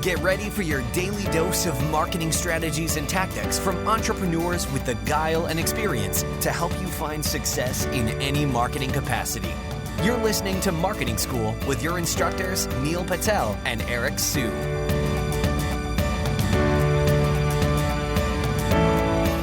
Get ready for your daily dose of marketing strategies and tactics from entrepreneurs with the guile and experience to help you find success in any marketing capacity. You're listening to Marketing School with your instructors, Neil Patel and Eric Su.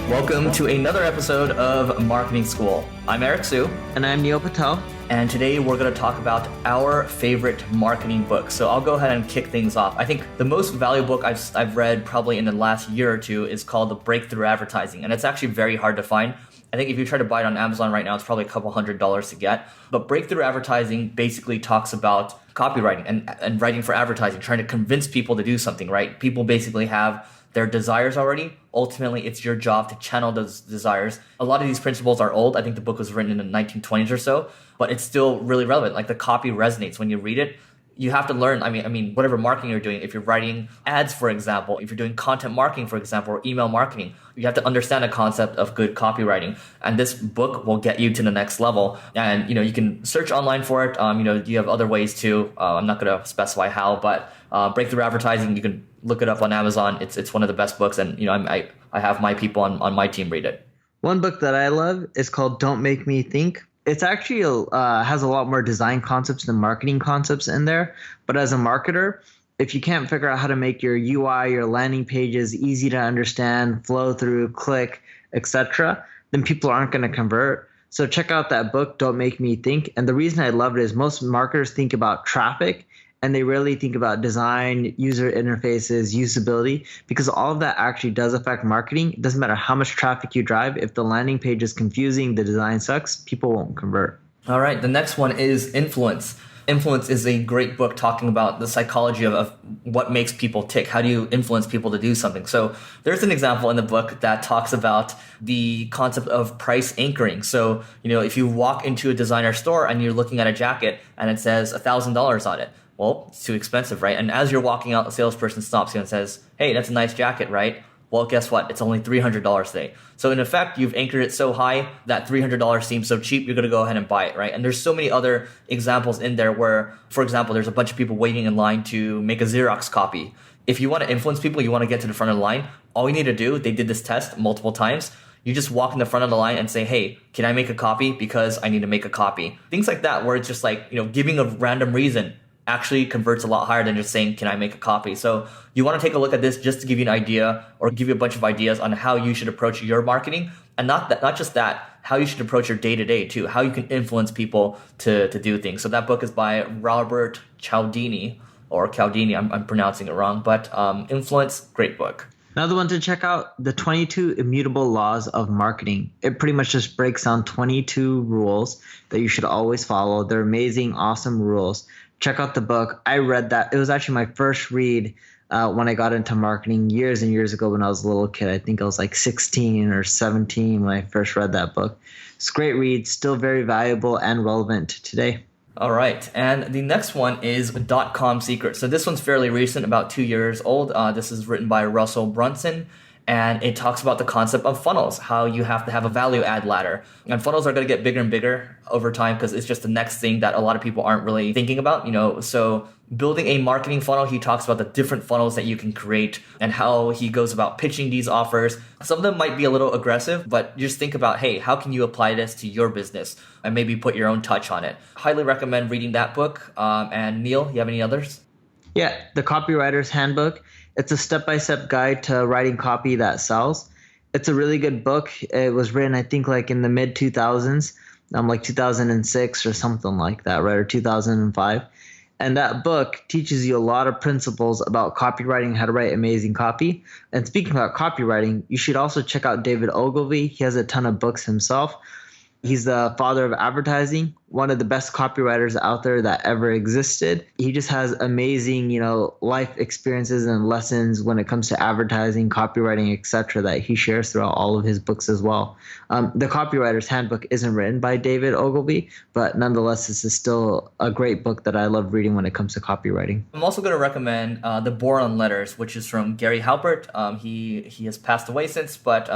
Welcome to another episode of Marketing School. I'm Eric Su. And I'm Neil Patel. And today we're going to talk about our favorite marketing book. So I'll go ahead and kick things off. I think the most valuable book I've read probably in the last year or two is called The Breakthrough Advertising. And it's actually very hard to find. I think if you try to buy it on Amazon right now, it's probably a couple $100s to get. But Breakthrough Advertising basically talks about copywriting and writing for advertising, trying to convince people to do something, right? People basically have their desires already. Ultimately, it's your job to channel those desires. A lot of these principles are old. I think the book was written in the 1920s or so, but it's still really relevant. Like the copy resonates when you read it. You have to learn, I mean, whatever marketing you're doing, if you're writing ads, for example, if you're doing content marketing, for example, or email marketing, you have to understand the concept of good copywriting. And this book will get you to the next level. And, you can search online for it. You have other ways too. I'm not going to specify how, but Breakthrough Advertising, you can look it up on Amazon. It's one of the best books. And, I have my people on my team read it. One book that I love is called Don't Make Me Think. It's actually has a lot more design concepts than marketing concepts in there. But as a marketer, if you can't figure out how to make your UI, your landing pages easy to understand, flow through, click, etc., then people aren't going to convert. So check out that book, Don't Make Me Think. And the reason I love it is most marketers think about traffic and they rarely think about design, user interfaces, usability, because all of that actually does affect marketing. It doesn't matter how much traffic you drive. If the landing page is confusing, the design sucks, people won't convert. All right. The next one is Influence. Influence is a great book talking about the psychology of what makes people tick. How do you influence people to do something? So there's an example in the book that talks about the concept of price anchoring. So, if you walk into a designer store and you're looking at a jacket and it says $1,000 on it, well, it's too expensive, right? And as you're walking out, the salesperson stops you and says, hey, that's a nice jacket, right? Well, guess what? It's only $300 today. So in effect, you've anchored it so high that $300 seems so cheap, you're going to go ahead and buy it, right? And there's so many other examples in there where, for example, there's a bunch of people waiting in line to make a Xerox copy. If you want to influence people, you want to get to the front of the line, all you need to do, they did this test multiple times, you just walk in the front of the line and say, hey, can I make a copy? Because I need to make a copy. Things like that, where it's just like, giving a random reason actually converts a lot higher than just saying, can I make a copy? So you want to take a look at this just to give you an idea or give you a bunch of ideas on how you should approach your marketing. And not just that, how you should approach your day-to-day too, how you can influence people to do things. So that book is by Robert Cialdini, or Cialdini, I'm pronouncing it wrong, but Influence, great book. Another one to check out, the 22 Immutable Laws of Marketing. It pretty much just breaks down 22 rules that you should always follow. They're amazing, awesome rules. Check out the book. I read that. It was actually my first read when I got into marketing years and years ago when I was a little kid. I think I was like 16 or 17 when I first read that book. It's a great read, still very valuable and relevant today. All right. And the next one is DotCom Secrets. So this one's fairly recent, about 2 years old. This is written by Russell Brunson. And it talks about the concept of funnels, how you have to have a value add ladder. And funnels are going to get bigger and bigger over time because it's just the next thing that a lot of people aren't really thinking about, So building a marketing funnel, he talks about the different funnels that you can create and how he goes about pitching these offers. Some of them might be a little aggressive, but just think about, hey, how can you apply this to your business and maybe put your own touch on it? Highly recommend reading that book. And Neil, you have any others? Yeah, the Copywriter's Handbook. It's a step-by-step guide to writing copy that sells. It's a really good book. It was written, I think, like in the mid-2000s, like 2006 or something like that, right, or 2005. And that book teaches you a lot of principles about copywriting, how to write amazing copy. And speaking about copywriting, you should also check out David Ogilvy. He has a ton of books himself. He's the father of advertising, one of the best copywriters out there that ever existed. He just has amazing, life experiences and lessons when it comes to advertising, copywriting, etc. that he shares throughout all of his books as well. The Copywriter's Handbook isn't written by David Ogilvy, but nonetheless, this is still a great book that I love reading when it comes to copywriting. I'm also going to recommend the Boron Letters, which is from Gary Halbert. He has passed away since, but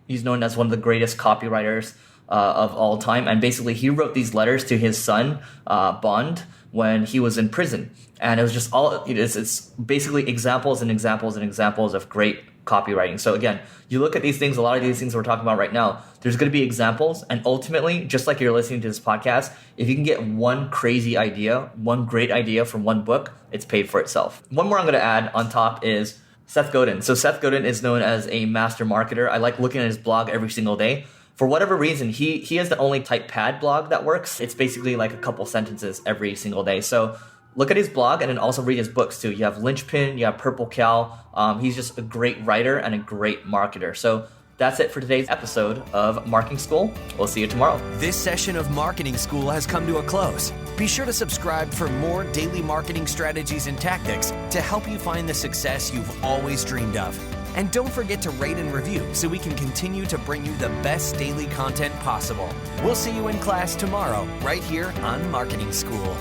he's known as one of the greatest copywriters of all time. And basically, he wrote these letters to his son, Bond, when he was in prison. And it was just it's basically examples and examples and examples of great copywriting. So again, you look at these things, a lot of these things we're talking about right now, there's going to be examples. And ultimately, just like you're listening to this podcast, if you can get one crazy idea, one great idea from one book, it's paid for itself. One more I'm going to add on top is Seth Godin. So Seth Godin is known as a master marketer. I like looking at his blog every single day. For whatever reason, he has the only typepad blog that works. It's basically like a couple sentences every single day. So look at his blog and then also read his books too. You have Linchpin, you have Purple Cow. He's just a great writer and a great marketer. So that's it for today's episode of Marketing School. We'll see you tomorrow. This session of Marketing School has come to a close. Be sure to subscribe for more daily marketing strategies and tactics to help you find the success you've always dreamed of. And don't forget to rate and review so we can continue to bring you the best daily content possible. We'll see you in class tomorrow, right here on Marketing School.